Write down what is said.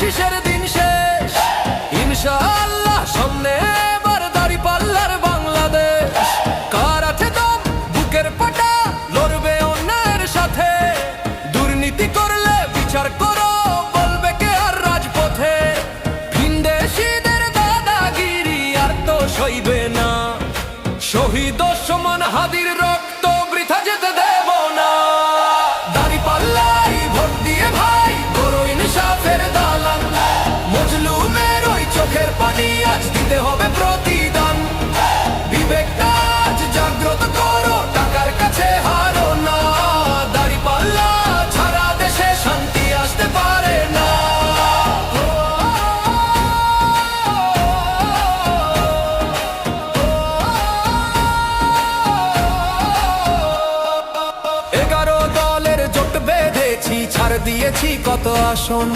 শীষের দিন শেষ, ইনশাআল্লাহ সামনে এবার দাঁড়িপাল্লার বাংলাদেশ। কার আছে দম, বুকের পাটা, লড়বে অন্যায়ের সাথে। দুর্নীতি করলে বিচার করো, বলবে কে আর রাজপথে। ভিনদেশীদের দাদাগিরি আর তো সইবে না, শহীদ ওসমান হাদির রক্ত বৃথা যেতে দেব না। দাঁড়িপাল্লাই ভোট দিয়ে ভাই করো ইনসাফের দালান, মজলুমের ওই চোখের পানি আজ দিতে হবে প্রতিদান। বিবেকটা আজ জাগ্রত করো, টাকার কাছে হারো না। দাঁড়িপাল্লা ছাড়া দেশে শান্তি আসতে পারে না। ছাড় দিয়েছি কত আসন,